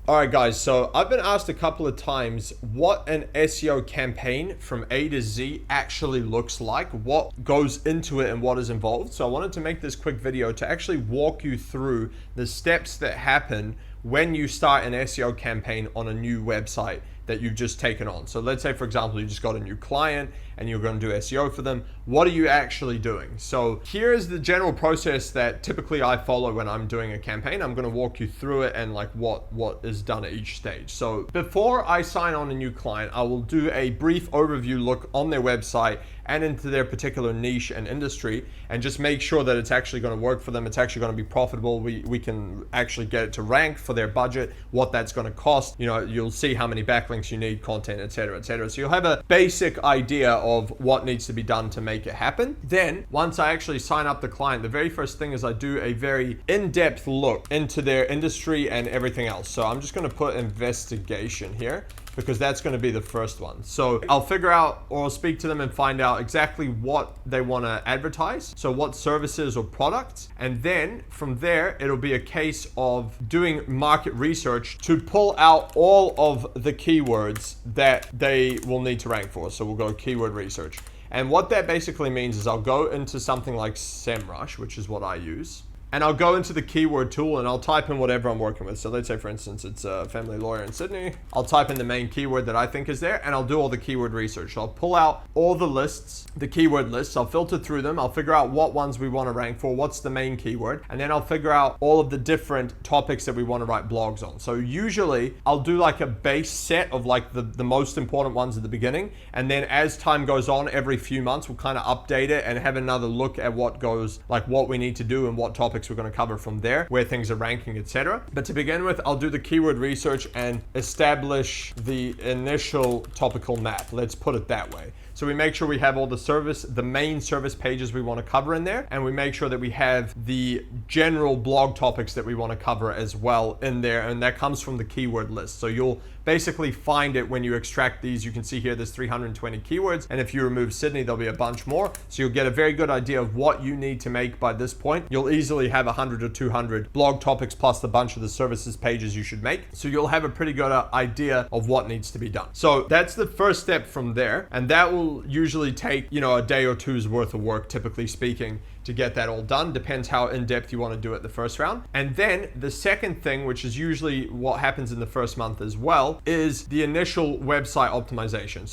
All right, guys, so I've been asked a couple of times what an SEO campaign from A to Z actually looks like, what goes into it and what is involved. So I wanted to make this quick video to actually walk you through the steps that happen when you start an SEO campaign on a new website that you've just taken on. So let's say, for example, you just got a new client and you're going to do SEO for them. What are you actually doing? So here's the general process that typically I follow when I'm doing a campaign. I'm going to walk you through it and like what is done at each stage. So before I sign on a new client, I will do a brief overview look on their website and into their particular niche and industry, and just make sure that it's actually going to work for them. It's actually going to be profitable. We can actually get it to rank for their budget, what that's going to cost. You know, you'll see how many backlinks you need, content, etc., etc. So you'll have a basic idea of what needs to be done to make it happen. Then once I actually sign up the client, the very first thing is I do a very in-depth look into their industry and everything else. So I'm just going to put investigation here, because that's going to be the first one. So I'll figure out, or I'll speak to them and find out exactly what they want to advertise. So what services or products. And then from there, it'll be a case of doing market research to pull out all of the keywords that they will need to rank for. So we'll go keyword research. And what that basically means is I'll go into something like SEMrush, which is what I use. And I'll go into the keyword tool and I'll type in whatever I'm working with. So let's say, for instance, it's a family lawyer in Sydney. I'll type in the main keyword that I think is there, and I'll do all the keyword research. So I'll pull out all the lists, the keyword lists. I'll filter through them. I'll figure out what ones we want to rank for, what's the main keyword, and then I'll figure out all of the different topics that we want to write blogs on. So usually I'll do like a base set of like the most important ones at the beginning. And then as time goes on, every few months, we'll kind of update it and have another look at what goes, like what we need to do and what topics we're going to cover from there, where things are ranking, etc. But to begin with, I'll do the keyword research and establish the initial topical map. Let's put it that way. So we make sure we have all the main service pages we want to cover in there, and we make sure that we have the general blog topics that we want to cover as well in there, and that comes from the keyword list. So you'll basically find it when you extract these. You can see here there's 320 keywords, and if you remove Sydney, there'll be a bunch more. So you'll get a very good idea of what you need to make by this point. You'll easily have 100 or 200 blog topics plus the bunch of the services pages you should make. So you'll have a pretty good idea of what needs to be done. So that's the first step from there, and that will usually take, you know, a day or two's worth of work, typically speaking, to get that all done. Depends how in-depth you want to do it the first round. And then the second thing, which is usually what happens in the first month as well, is the initial website optimization.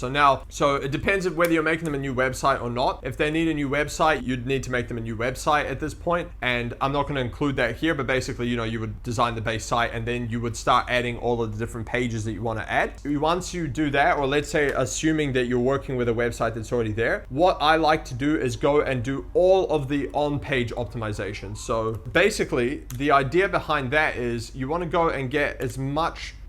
So it depends on whether you're making them a new website or not. If they need a new website, you'd need to make them a new website at this point. And I'm not going to include that here, but basically, you know, you would design the base site and then you would start adding all of the different pages that you want to add. Once you do that, or let's say assuming that you're working with a website that's already there, what I like to do is go and do all of the on-page optimization. So basically, the idea behind that is you want to go and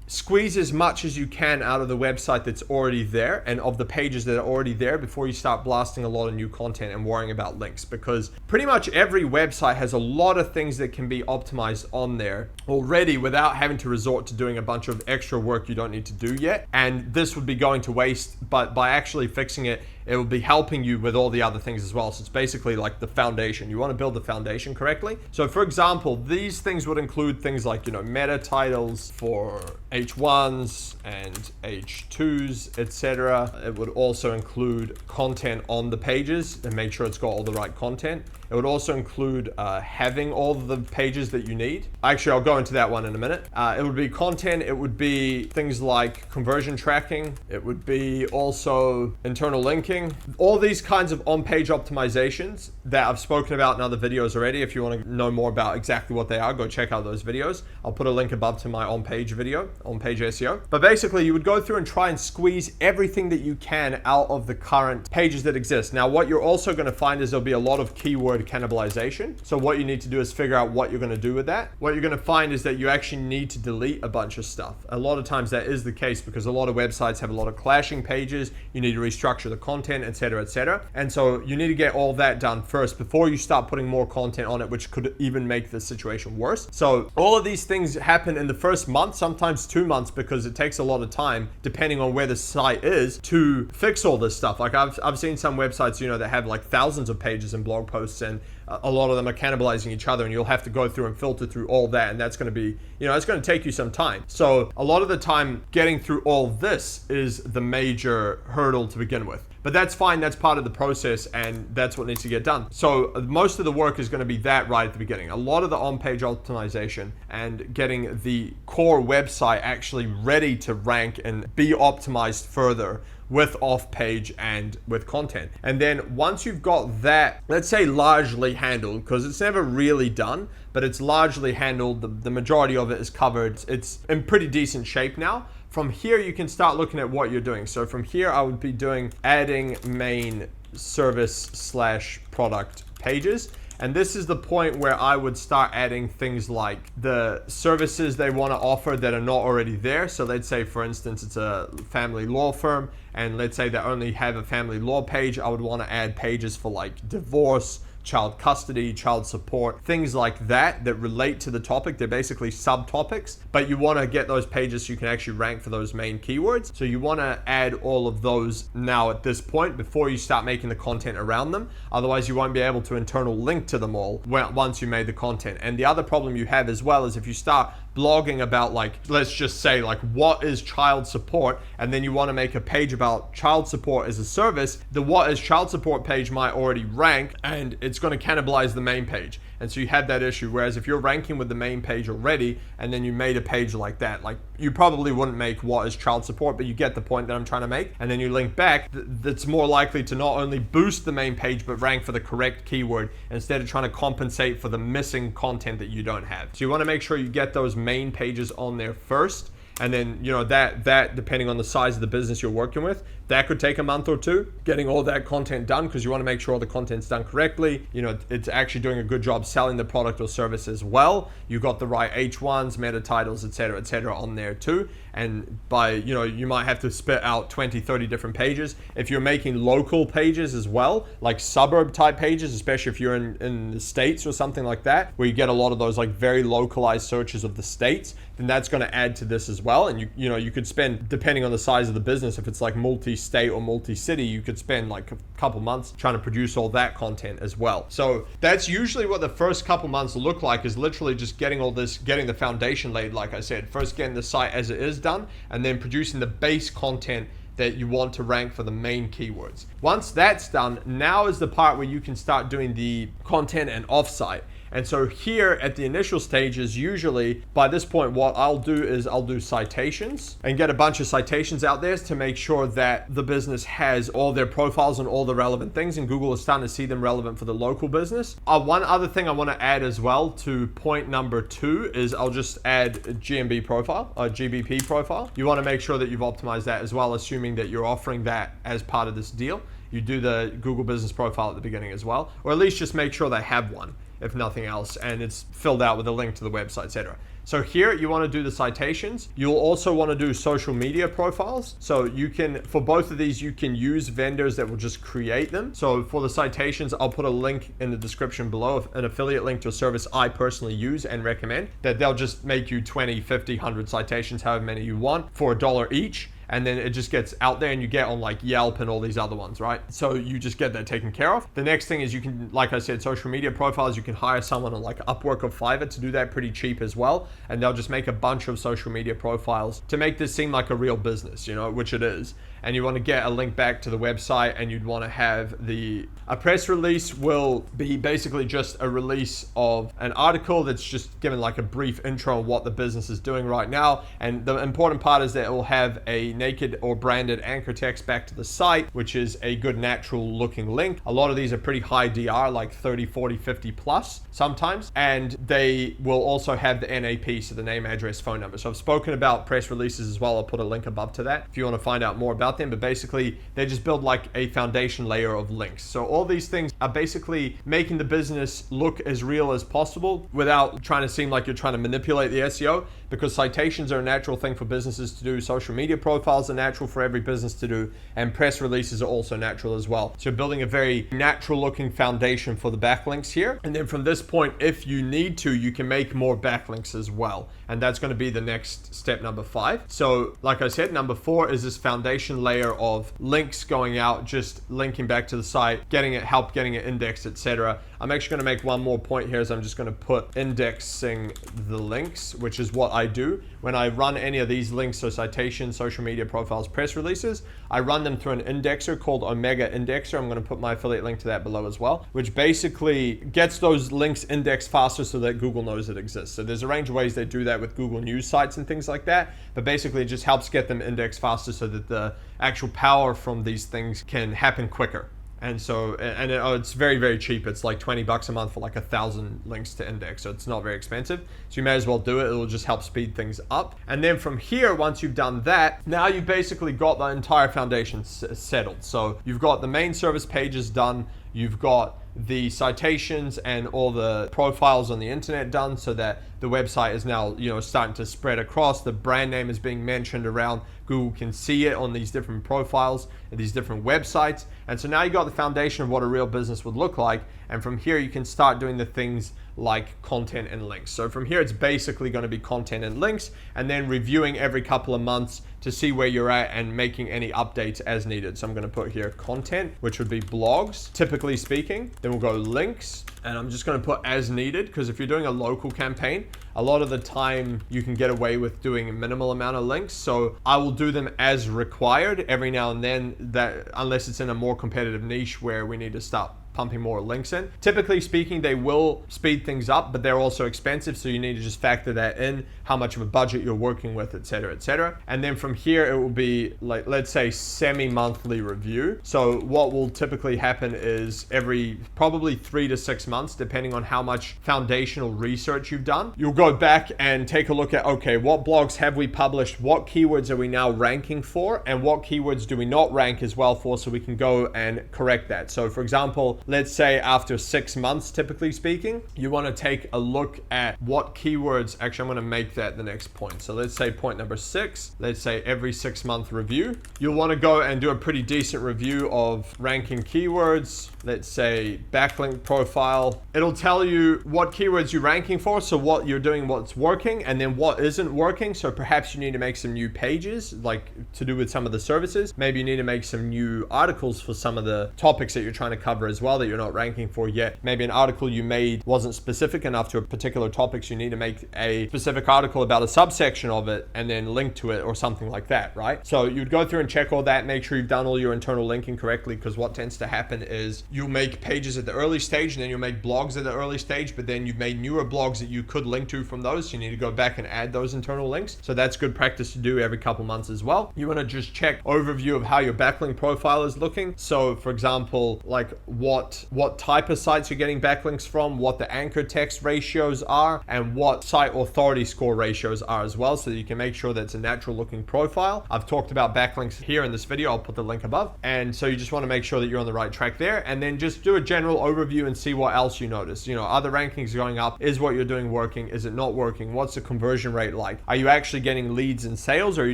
squeeze as much as you can out of the website that's already there and of the pages that are already there before you start blasting a lot of new content and worrying about links, because pretty much every website has a lot of things that can be optimized on there already without having to resort to doing a bunch of extra work you don't need to do yet. And this would be going to waste, but by actually fixing it, it will be helping you with all the other things as well. So it's basically like the foundation. You want to build the foundation correctly. So for example, these things would include things like, you know, meta titles for H1s and H2s, etc. It would also include content on the pages and make sure it's got all the right content. It would also include having all the pages that you need. Actually, I'll go into that one in a minute. It would be content. It would be things like conversion tracking. It would be also internal linking. All these kinds of on-page optimizations that I've spoken about in other videos already. If you want to know more about exactly what they are, go check out those videos. I'll put a link above to my on-page video, on-page SEO. But basically, you would go through and try and squeeze everything that you can out of the current pages that exist. Now, what you're also going to find is there'll be a lot of keyword cannibalization. So what you need to do is figure out what you're going to do with that. What you're going to find is that you actually need to delete a bunch of stuff. A lot of times that is the case because a lot of websites have a lot of clashing pages. You need to restructure the content, etc., etc. And so you need to get all that done first before you start putting more content on it, which could even make the situation worse. So all of these things happen in the first month, sometimes 2 months, because it takes a lot of time, depending on where the site is, to fix all this stuff. Like I've seen some websites, you know, that have like thousands of pages and blog posts, and and a lot of them are cannibalizing each other, and you'll have to go through and filter through all that, and that's going to be, it's going to take you some time. So a lot of the time getting through all this is the major hurdle to begin with. But that's fine, that's part of the process, and that's what needs to get done. So most of the work is going to be that right at the beginning. A lot of the on-page optimization and getting the core website actually ready to rank and be optimized further with off-page and with content. And then once you've got that, let's say largely handled, because it's never really done, but it's largely handled, the majority of it is covered, it's in pretty decent shape now. From here, you can start looking at what you're doing. So from here, I would be doing adding main service/product pages. And this is the point where I would start adding things like the services they want to offer that are not already there. So let's say, for instance, it's a family law firm, and let's say they only have a family law page. I would want to add pages for like divorce, child custody, child support, things like that relate to the topic. They're basically subtopics, but you want to get those pages so you can actually rank for those main keywords. So you want to add all of those now at this point before you start making the content around them. Otherwise, you won't be able to internal link to them all once you made the content. And the other problem you have as well is if you start blogging about, like, let's just say, like, what is child support, and then you want to make a page about child support as a service, the what is child support page might already rank, and it's going to cannibalize the main page. And so you have that issue. Whereas if you're ranking with the main page already, and then you made a page like that, like, you probably wouldn't make what is child support, but you get the point that I'm trying to make. And then you link back, that's more likely to not only boost the main page, but rank for the correct keyword instead of trying to compensate for the missing content that you don't have. So you want to make sure you get those main pages on there first. And then, that depending on the size of the business you're working with, that could take a month or two, getting all that content done, because you want to make sure the content's done correctly. It's actually doing a good job selling the product or service as well. You got the right H1s, meta titles, et cetera, on there too. And by, you might have to spit out 20, 30 different pages. If you're making local pages as well, like suburb type pages, especially if you're in the States or something like that, where you get a lot of those like very localized searches of the States, then that's going to add to this as well. And you could spend, depending on the size of the business, if it's like multi-state or multi-city, you could spend like a couple months trying to produce all that content as well. So that's usually what the first couple months look like, is literally just getting all this, getting the foundation laid, like I said, first getting the site as it is done, and then producing the base content that you want to rank for the main keywords. Once that's done, now is the part where you can start doing the content and offsite. And so here at the initial stages, usually by this point, what I'll do is I'll do citations and get a bunch of citations out there to make sure that the business has all their profiles and all the relevant things, and Google is starting to see them relevant for the local business. One other thing I want to add as well to point number 2 is I'll just add a GMB profile, a GBP profile. You want to make sure that you've optimized that as well, assuming that you're offering that as part of this deal. You do the Google business profile at the beginning as well, or at least just make sure they have one, if nothing else, and it's filled out with a link to the website, etc. So here you want to do the citations. You'll also want to do social media profiles. So you can, for both of these, you can use vendors that will just create them. So for the citations, I'll put a link in the description below, an affiliate link to a service I personally use and recommend, that they'll just make you 20, 50, 100 citations, however many you want, for $1 each. And then it just gets out there and you get on like Yelp and all these other ones, right? So you just get that taken care of. The next thing is you can, like I said, social media profiles, you can hire someone on like Upwork or Fiverr to do that pretty cheap as well. And they'll just make a bunch of social media profiles to make this seem like a real business, which it is. And you want to get a link back to the website, and you'd want to have a press release will be basically just a release of an article that's just given like a brief intro on what the business is doing right now. And the important part is that it will have a naked or branded anchor text back to the site, which is a good natural looking link. A lot of these are pretty high DR, like 30, 40, 50 plus sometimes. And they will also have the NAP, so the name, address, phone number. So I've spoken about press releases as well. I'll put a link above to that if you want to find out more about them. But basically they just build like a foundation layer of links. So all these things are basically making the business look as real as possible without trying to seem like you're trying to manipulate the SEO, because citations are a natural thing for businesses to do. Social media profiles profiles are natural for every business to do, and press releases are also natural as well. So you're building a very natural looking foundation for the backlinks here. And then from this point, if you need to, you can make more backlinks as well. And that's going to be the next step, number 5. So like I said, number 4 is this foundation layer of links going out, just linking back to the site, getting it indexed, etc. I'm actually going to make one more point here, is I'm just going to put indexing the links, which is what I do when I run any of these links. So citations, social media profiles, press releases, I run them through an indexer called Omega Indexer. I'm going to put my affiliate link to that below as well, which basically gets those links indexed faster so that Google knows it exists. So there's a range of ways they do that with Google News sites and things like that, but basically it just helps get them indexed faster so that the actual power from these things can happen quicker. And so, it's very, very cheap. It's like $20 a month for like 1,000 links to index. So it's not very expensive. So you may as well do it. It'll just help speed things up. And then from here, once you've done that, now you've basically got the entire foundation settled. So you've got the main service pages done. You've got the citations and all the profiles on the internet done, so that the website is now, starting to spread across. The brand name is being mentioned around. Google can see it on these different profiles and these different websites. And so now you got the foundation of what a real business would look like. And from here, you can start doing the things like content and links. So from here, it's basically going to be content and links, and then reviewing every couple of months to see where you're at and making any updates as needed. So I'm going to put here content, which would be blogs, typically speaking. Then we'll go links, and I'm just going to put as needed, because if you're doing a local campaign, a lot of the time you can get away with doing a minimal amount of links. So I will do them as required every now and then, that unless it's in a more competitive niche where we need to start pumping more links in. Typically speaking, they will speed things up, but they're also expensive. So you need to just factor that in, how much of a budget you're working with, et cetera, et cetera. And then from here, it will be like, let's say semi-monthly review. So what will typically happen is every probably 3 to 6 months, depending on how much foundational research you've done, you'll go back and take a look at, okay, what blogs have we published? What keywords are we now ranking for? And what keywords do we not rank as well for? So we can go and correct that. So for example, let's say after 6 months, typically speaking, you want to take a look at what keywords. Actually, I'm going to make that the next point. So let's say point number 6, let's say every 6-month review. You'll want to go and do a pretty decent review of ranking keywords. Let's say backlink profile. It'll tell you what keywords you're ranking for. So what you're doing, what's working, and then what isn't working. So perhaps you need to make some new pages, like to do with some of the services. Maybe you need to make some new articles for some of the topics that you're trying to cover as well, that you're not ranking for yet. Maybe an article you made wasn't specific enough to a particular topic, so you need to make a specific article about a subsection of it and then link to it or something like that, right? So you'd go through and check all that, make sure you've done all your internal linking correctly, because what tends to happen is you'll make pages at the early stage, and then you'll make blogs at the early stage, but then you've made newer blogs that you could link to from those, so you need to go back and add those internal links. So that's good practice to do every couple months as well. You want to just check overview of how your backlink profile is looking. So for example, like what type of sites you're getting backlinks from, what the anchor text ratios are, and what site authority score ratios are as well, so that you can make sure that it's a natural looking profile. I've talked about backlinks here in this video. I'll put the link above. And so you just want to make sure that you're on the right track there, and then just do a general overview and see what else you notice. Are the rankings going up? Is what you're doing working? Is it not working? What's the conversion rate like? Are you actually getting leads and sales, or are you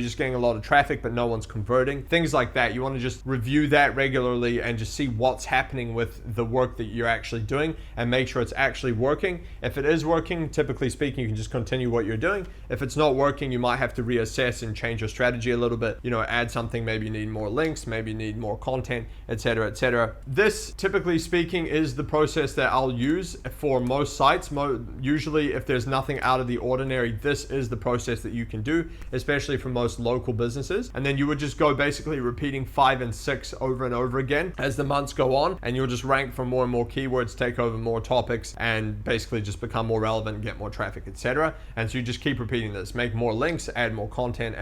just getting a lot of traffic but no one's converting? Things like that. You want to just review that regularly and just see what's happening with the work that you're actually doing and make sure it's actually working. If it is working, typically speaking, you can just continue what you're doing. If it's not working, you might have to reassess and change your strategy a little bit, add something. Maybe you need more links, maybe you need more content, etc., etc. This, typically speaking, is the process that I'll use for most sites. Usually, if there's nothing out of the ordinary, this is the process that you can do, especially for most local businesses. And then you would just go basically repeating 5 and 6 over and over again as the months go on, and you'll just rank for more and more keywords, take over more topics, and basically just become more relevant, get more traffic, etc. And so you just keep repeating this. Make more links, add more content,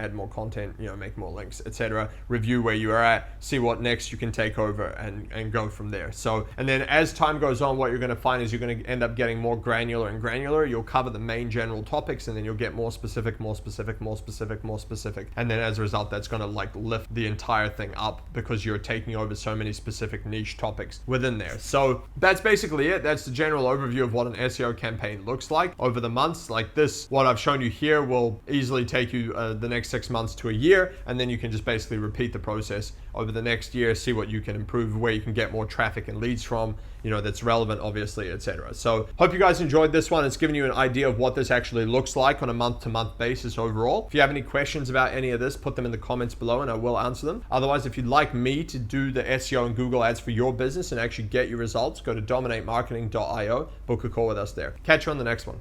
make more links, etc. Review where you are at, see what next you can take over, and go from there. So, and then as time goes on, what you're going to find is you're going to end up getting more granular and granular. You'll cover the main general topics, and then you'll get more specific, more specific, more specific, more specific. And then as a result, that's going to lift the entire thing up, because you're taking over so many specific niche topics within there. So that's basically it. That's the general overview of what an SEO campaign looks like over the months. Like this, what I've shown you here will easily take you the next 6 months to a year, and then you can just basically repeat the process over the next year, see what you can improve, where you can get more traffic and leads from, that's relevant, obviously, etc. So hope you guys enjoyed this one. It's given you an idea of what this actually looks like on a month-to-month basis overall. If you have any questions about any of this, put them in the comments below and I will answer them. Otherwise, if you'd like me to do the SEO and Google ads for your business and actually get your results, go to dominatemarketing.io, book a call with us there. Catch you on the next one.